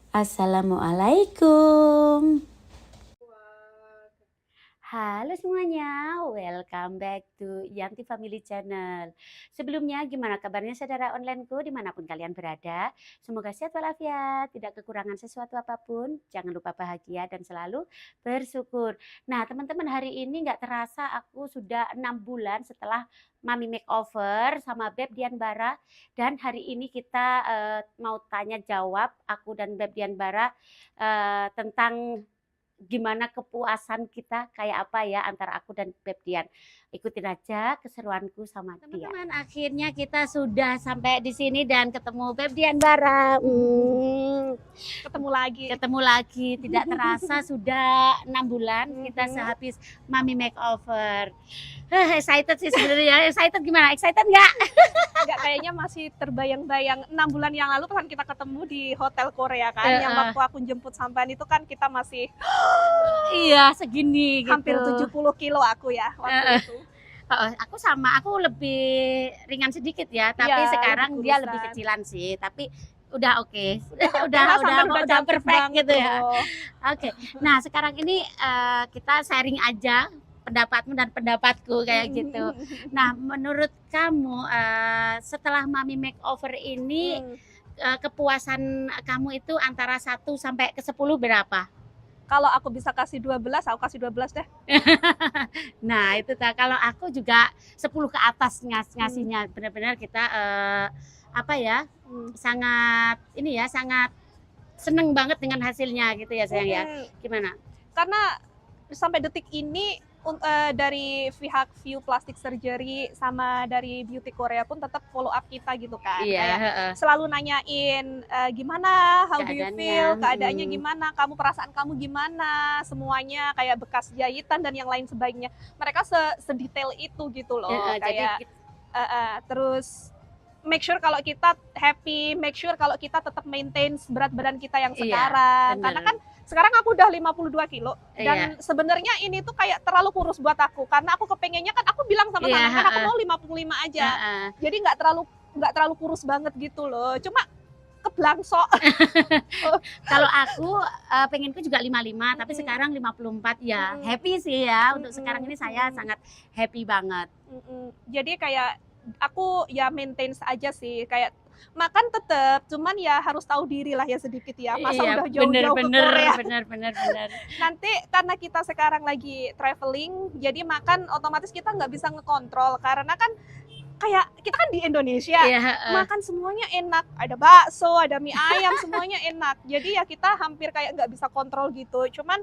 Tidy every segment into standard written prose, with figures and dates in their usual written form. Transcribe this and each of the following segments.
Assalamualaikum. Halo semuanya, welcome back to Yanti Family Channel. Sebelumnya gimana kabarnya saudara onlineku dimanapun kalian berada? Semoga sehat walafiat, tidak kekurangan sesuatu apapun. Jangan lupa bahagia dan selalu bersyukur. Nah teman-teman, hari ini nggak terasa aku sudah 6 bulan setelah Mami Makeover sama Beb Dian Bara. Dan hari ini kita mau tanya jawab aku dan Beb Dian Bara tentang gimana kepuasan kita kayak apa ya antara aku dan Beb Dian. Ikutin aja keseruanku sama dia. Teman-teman, akhirnya kita sudah sampai di sini dan ketemu Beb Dian Bara. Ketemu lagi, tidak terasa sudah 6 bulan kita sehabis Mami Makeover. Excited sih sebenarnya. Excited gimana? Excited nggak? Nggak, kayaknya masih terbayang-bayang 6 bulan yang lalu kan kita ketemu di hotel Korea kan, yang waktu aku jemput sampean itu kan kita masih iya segini gitu. hampir 70 kilo aku ya waktu itu. Aku sama, aku lebih ringan sedikit ya, tapi Iya, sekarang lebih dia kurusan. lebih kecilan sih, tapi udah oke. Sampean udah cantik perfect banget gitu ya. loh. Oke. Nah, sekarang ini kita sharing aja pendapatmu dan pendapatku kayak gitu. Nah, menurut kamu setelah Mami Makeover ini kepuasan kamu itu antara 1 sampai ke 10 berapa? Kalau aku bisa kasih 12, aku kasih 12 deh. Nah, itu kalau aku juga 10 ke atas ngasihnya. Benar-benar kita apa ya? Sangat ini ya, sangat seneng banget dengan hasilnya gitu ya sayang ya. Gimana? Karena sampai detik ini dari pihak View Plastic Surgery sama dari Beauty Korea pun tetap follow up kita gitu kan. Iya, kayak selalu nanyain gimana, how do you feel, keadaannya gimana, kamu perasaan kamu gimana, semuanya kayak bekas jahitan dan yang lain sebagainya. Mereka sedetail itu gitu loh. Kayak terus make sure kalau kita happy, make sure kalau kita tetap maintain berat badan kita yang sekarang. Karena kan sekarang aku udah 52 kilo dan sebenarnya ini tuh kayak terlalu kurus buat aku, karena aku kepengennya kan, aku bilang sama Sana kan aku mau 55 aja. Jadi nggak terlalu kurus banget gitu loh. Cuma keblangsok. Kalau aku pengenku juga 55, tapi sekarang 54 ya. Happy sih ya, untuk sekarang ini saya sangat happy banget. Jadi kayak aku ya maintain aja sih, kayak makan tetap, cuman ya harus tahu diri lah ya sedikit ya. Masa udah jauh-jauh ke Korea. Bener. Nanti karena kita sekarang lagi traveling, jadi makan otomatis kita nggak bisa ngekontrol, karena kan kayak kita kan di Indonesia, makan semuanya enak, ada bakso, ada mie ayam, semuanya enak. Jadi ya kita hampir kayak nggak bisa kontrol gitu. Cuman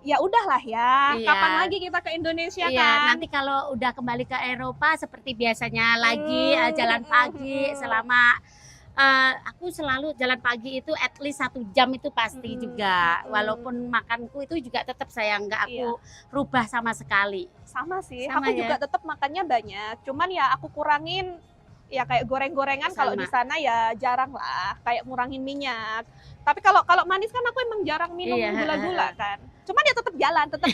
ya udahlah ya, kapan lagi kita ke Indonesia kan? Nanti kalau udah kembali ke Eropa seperti biasanya lagi jalan pagi selama aku selalu jalan pagi itu at least 1 jam itu pasti juga. Walaupun makanku itu juga tetap saya nggak aku rubah sama sekali. Sama sih, aku juga tetap makannya banyak. Cuman ya aku kurangin ya kayak goreng-gorengan, kalau di sana ya jarang lah, kayak ngurangin minyak. Tapi kalau manis kan aku emang jarang minum gula-gula kan. Cuman ya tetap jalan, tetap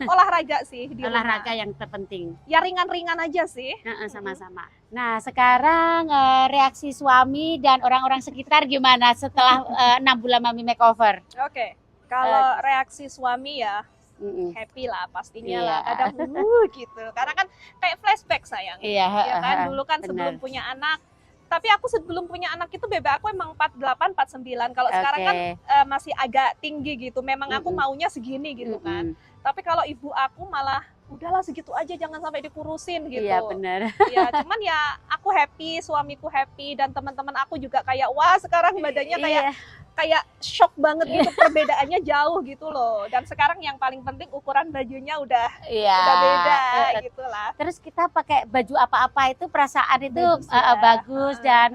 olahraga sih di olahraga rumah. yang terpenting. Ya ringan-ringan aja sih. Sama-sama. Nah, sekarang reaksi suami dan orang-orang sekitar gimana setelah 6 bulan Mami Makeover? Oke. Kalau reaksi suami ya happy lah pastinya lah, kadang gitu, karena kan kayak flashback sayang, ya kan dulu kan sebelum punya anak, tapi aku sebelum punya anak itu BB aku emang 48, 49, kalau sekarang kan masih agak tinggi gitu, memang aku maunya segini gitu kan, tapi kalau ibu aku malah udahlah segitu aja, jangan sampai dikurusin gitu. Iya benar. Ya cuman ya aku happy, suamiku happy, dan teman-teman aku juga kayak wah sekarang badannya kayak shock banget gitu, perbedaannya jauh gitu loh. Dan sekarang yang paling penting ukuran bajunya udah beda gitu lah. Terus kita pakai baju apa-apa itu perasaan itu bagus dan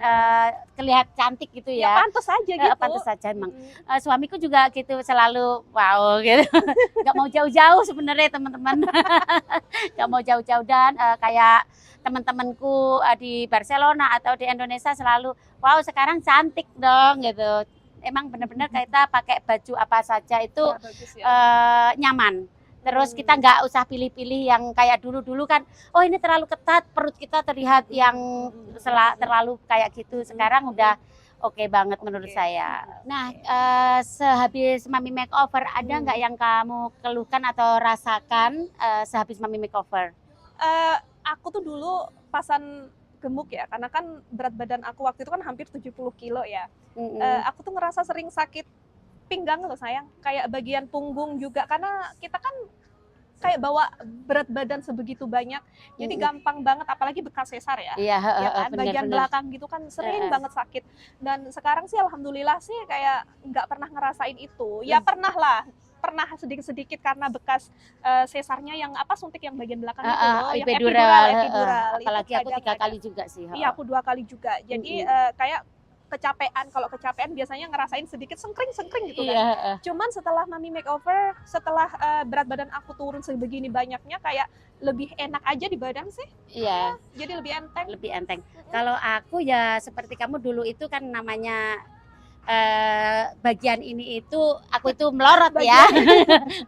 kelihatan cantik gitu ya. Pantas aja gitu. Pantas saja emang. Suamiku juga gitu, selalu wow gitu. Gak mau jauh-jauh sebenarnya teman-teman. Gak mau jauh-jauh, dan kayak teman-temanku di Barcelona atau di Indonesia selalu wow sekarang cantik dong gitu. Emang benar-benar kita pakai baju apa saja itu nyaman. Terus kita nggak usah pilih-pilih yang kayak dulu-dulu kan, oh ini terlalu ketat, perut kita terlihat yang terlalu kayak gitu. Sekarang udah oke banget menurut Oke. saya. Nah, sehabis Mami Makeover ada nggak yang kamu keluhkan atau rasakan sehabis Mami Makeover? Aku tuh dulu pasan gemuk ya, karena kan berat badan aku waktu itu kan hampir 70 kilo ya. Aku tuh ngerasa sering sakit pinggang loh sayang, kayak bagian punggung juga, karena kita kan kayak bawa berat badan sebegitu banyak, jadi gampang banget, apalagi bekas sesar ya. Iya, Ya kan, bagian bener-bener. belakang gitu kan sering banget sakit. Dan sekarang sih alhamdulillah sih kayak nggak pernah ngerasain itu. Ya pernah lah, pernah sedikit-sedikit karena bekas sesarnya yang apa, suntik yang bagian belakang itu loh, yang epidural, epidural. Itu Apalagi aku 3 kadang kali juga sih. iya, aku 2 kali juga. Jadi kayak kecapean, kalau kecapean biasanya ngerasain sedikit sengkring-sengkring gitu kan. Iya, Cuman setelah Mami Makeover, setelah berat badan aku turun sebegini banyaknya, kayak lebih enak aja di badan sih. iya, Jadi lebih enteng. lebih enteng. Kalau aku ya seperti kamu dulu itu kan namanya bagian ini itu aku itu melorot ya.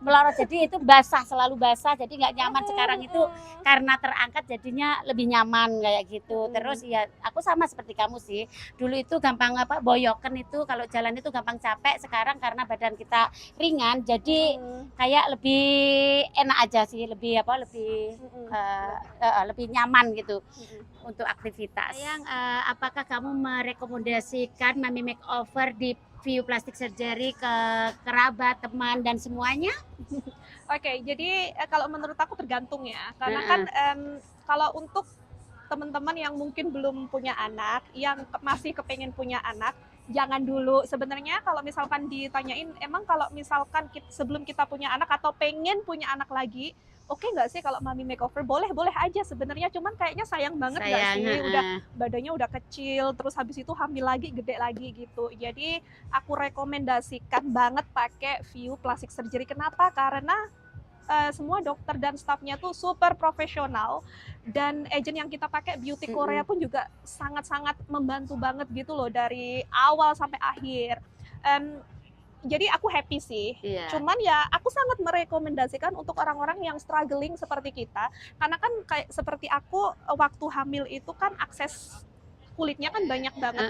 Melorot, jadi itu basah, selalu basah, jadi nggak nyaman. Sekarang itu karena terangkat jadinya lebih nyaman kayak gitu. Terus ya aku sama seperti kamu sih, dulu itu gampang apa, boyoken itu kalau jalan itu gampang capek. Sekarang karena badan kita ringan jadi kayak lebih enak aja sih, lebih apa, lebih nyaman gitu untuk aktivitas. Sayang, apakah kamu merekomendasikan Mami Makeover di View Plastic Surgery ke kerabat, teman, dan semuanya? Oke, jadi kalau menurut aku tergantung ya, karena kan kalau untuk teman-teman yang mungkin belum punya anak, yang masih kepengen punya anak, jangan dulu. Sebenarnya kalau misalkan ditanyain, emang kalau misalkan sebelum kita punya anak atau pengen punya anak lagi, oke nggak sih kalau Mami Makeover? Boleh aja sebenarnya, cuman kayaknya sayang banget nggak sih? Udah badannya udah kecil, terus habis itu hamil lagi, gede lagi gitu. Jadi aku rekomendasikan banget pakai View Plastic Surgery. Kenapa? Karena semua dokter dan stafnya tuh super profesional, dan agent yang kita pakai Beauty Korea pun juga sangat-sangat membantu banget gitu loh dari awal sampai akhir. Jadi aku happy sih. Cuman ya aku sangat merekomendasikan untuk orang-orang yang struggling seperti kita, karena kan kayak seperti aku waktu hamil itu kan akses kulitnya kan banyak banget.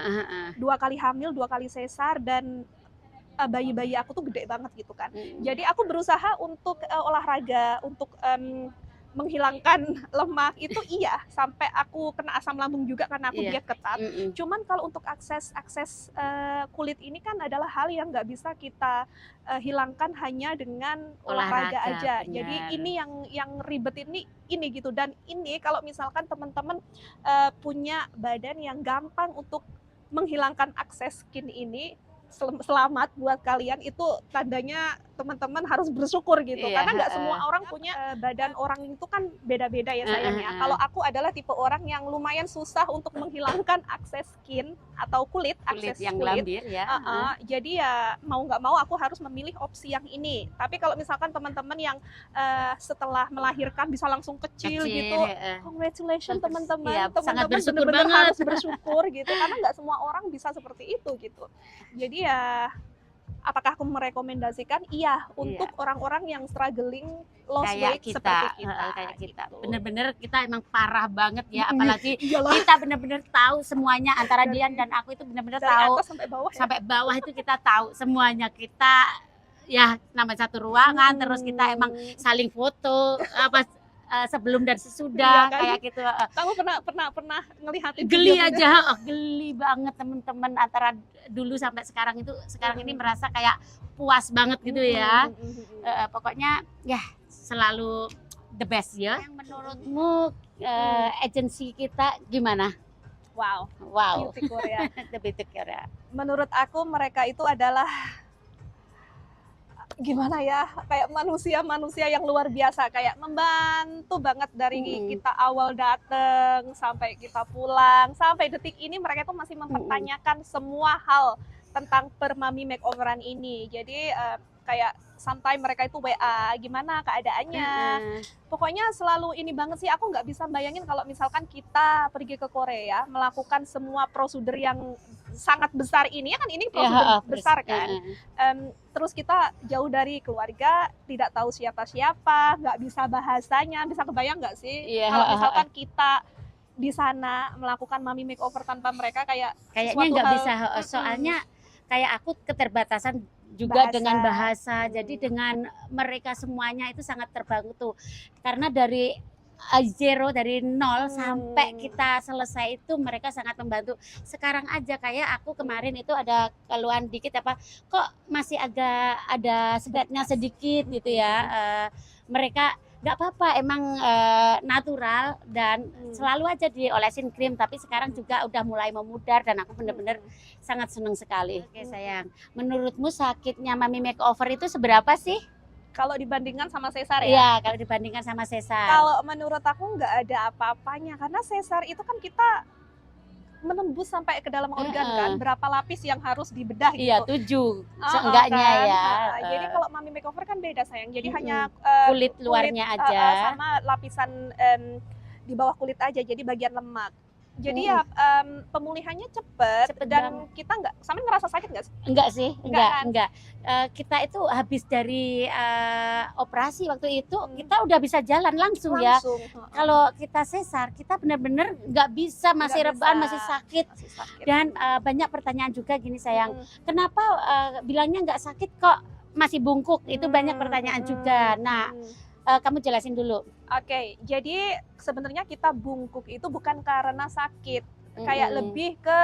2 kali hamil, 2 kali sesar, dan bayi-bayi aku tuh gede banget gitu kan. Jadi aku berusaha untuk olahraga, untuk menghilangkan lemak itu iya, sampai aku kena asam lambung juga karena aku diet ketat. Cuman kalau untuk akses kulit ini kan adalah hal yang nggak bisa kita hilangkan hanya dengan olahraga aja. Bener. Jadi ini yang ribet ini gitu. Dan ini kalau misalkan teman-teman punya badan yang gampang untuk menghilangkan akses skin ini, selamat buat kalian. Itu tandanya teman-teman harus bersyukur gitu, karena nggak semua orang punya badan orang itu kan beda-beda ya sayangnya. Kalau aku adalah tipe orang yang lumayan susah untuk menghilangkan akses skin atau akses yang kulit. lambir ya. Jadi ya mau nggak mau aku harus memilih opsi yang ini. Tapi kalau misalkan teman-teman yang setelah melahirkan bisa langsung kecil gitu, congratulations teman-teman. Sangat Teman-teman bersyukur benar-benar banget. harus bersyukur gitu, karena nggak semua orang bisa seperti itu gitu. Jadi ya, apakah aku merekomendasikan? Iya, untuk orang-orang yang struggling lost weight seperti kita. Kayak kita. Gitu. Bener-bener kita emang parah banget ya, apalagi kita bener-bener tahu semuanya, antara Dian dan aku itu bener-bener tahu atas sampai bawah. Sampai bawah itu kita tahu semuanya. Kita ya namanya satu ruangan, terus kita emang saling foto apa sebelum dan sesudah, kan? kayak gitu. Kamu pernah ngelihatin Geli aja, geli banget temen-temen, antara dulu sampai sekarang itu, sekarang ini merasa kayak puas banget gitu ya. Pokoknya ya selalu the best ya. Yang menurutmu agensi kita gimana? Wow. Beauty Korea. The Beauty Korea. Menurut aku mereka itu adalah gimana ya, kayak manusia yang luar biasa, kayak membantu banget dari kita awal dateng sampai kita pulang, sampai detik ini mereka tuh masih mempertanyakan semua hal tentang Mami Makeoveran ini. Jadi kayak sometimes mereka itu WA, gimana keadaannya. Pokoknya selalu ini banget sih, aku nggak bisa bayangin kalau misalkan kita pergi ke Korea, melakukan semua prosedur yang sangat besar ini, ya kan ini prosedur besar kan. Terus kita jauh dari keluarga, tidak tahu siapa-siapa, nggak bisa bahasanya, bisa kebayang nggak sih? Kalau misalkan kita di sana melakukan mami makeover tanpa mereka kayak Kayaknya sesuatu nggak hal. bisa, soalnya kayak aku keterbatasan juga dengan bahasa. Jadi dengan mereka semuanya itu sangat terbantu. Karena dari zero, dari nol sampai kita selesai itu mereka sangat membantu. Sekarang aja kayak aku kemarin itu ada keluhan dikit apa, kok masih agak ada scratch-nya sedikit gitu ya. Mereka nggak apa-apa, emang natural dan selalu aja diolesin krim, tapi sekarang juga udah mulai memudar dan aku bener-bener sangat seneng sekali. Oke sayang, menurutmu sakitnya mami makeover itu seberapa sih? Kalau dibandingkan sama sesar ya? Iya, kalau dibandingkan sama sesar. Kalau menurut aku nggak ada apa-apanya, karena sesar itu kan kita menembus sampai ke dalam organ kan, berapa lapis yang harus dibedah gitu. Iya, 7 seenggaknya kan? ya. Jadi kalau mami makeover kan beda sayang, jadi hanya kulit luarnya aja. sama lapisan di bawah kulit aja, jadi bagian lemak. Jadi ya pemulihannya cepet dan banget. Kita nggak, sama ngerasa sakit nggak sih? Enggak sih, kan? enggak. Kita itu habis dari operasi waktu itu kita udah bisa jalan langsung. Ya. Kalau kita sesar, kita benar-benar nggak bisa, masih rebahan, masih sakit. Dan banyak pertanyaan juga gini sayang, kenapa bilangnya nggak sakit kok masih bungkuk? Itu banyak pertanyaan juga. Nah, kamu jelasin dulu. Oke, jadi sebenarnya kita bungkuk itu bukan karena sakit, kayak lebih ke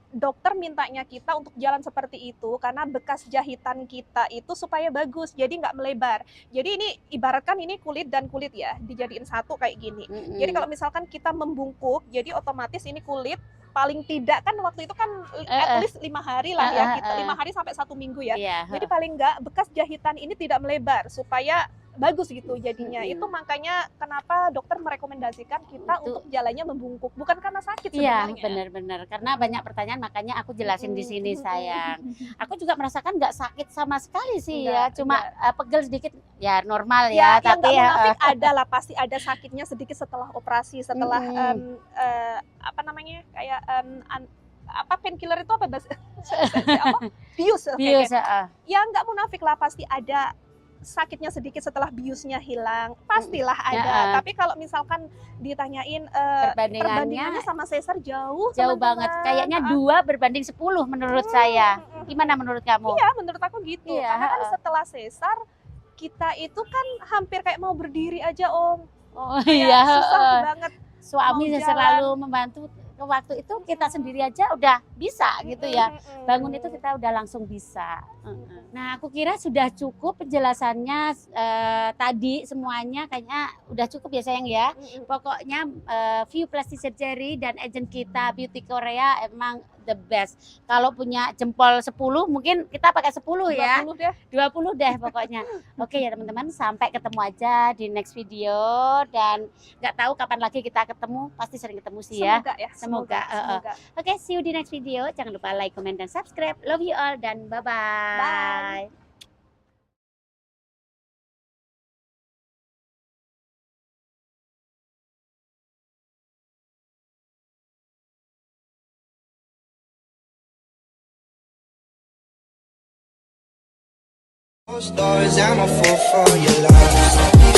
dokter mintanya kita untuk jalan seperti itu karena bekas jahitan kita itu supaya bagus, jadi nggak melebar. Jadi ini ibaratkan ini kulit dan kulit ya, dijadiin satu kayak gini. Jadi kalau misalkan kita membungkuk, jadi otomatis ini kulit paling tidak kan waktu itu kan at least 5 hari lah ya, kita 5 hari sampai 1 minggu ya. Jadi paling nggak bekas jahitan ini tidak melebar supaya bagus gitu jadinya. Itu makanya kenapa dokter merekomendasikan kita untuk jalannya membungkuk, bukan karena sakit sebenarnya. Iya, benar-benar. Karena banyak pertanyaan, makanya aku jelasin di sini sayang. Aku juga merasakan nggak sakit sama sekali sih ya, cuma pegel sedikit ya, normal ya. Tapi ya ada lah, pasti ada sakitnya sedikit setelah operasi, setelah apa namanya kayak apa painkiller itu apa bahasa bius. Ya nggak munafik lah, pasti ada sakitnya sedikit setelah biusnya hilang, pastilah ada. Tapi kalau misalkan ditanyain perbandingannya sama sesar jauh banget. Kayaknya 2 berbanding 10 menurut saya. Gimana menurut kamu? Iya, menurut aku gitu. Karena kan setelah sesar kita itu kan hampir kayak mau berdiri aja Om. Susah banget. Suami selalu membantu. Waktu itu kita sendiri aja udah bisa gitu ya, bangun itu kita udah langsung bisa. Nah aku kira sudah cukup penjelasannya tadi, semuanya kayaknya udah cukup ya sayang ya. Pokoknya View Plastic Surgery dan agent kita Beauty Korea emang the best. Kalau punya jempol 10 mungkin kita pakai 10 ya. 20 deh pokoknya. Oke ya teman-teman, sampai ketemu aja di next video, dan nggak tahu kapan lagi kita ketemu, pasti sering ketemu sih ya. Semoga. Oke, see you di next video. Jangan lupa like, comment, dan subscribe. Love you all dan bye-bye. Stories, I'm a fool for your love.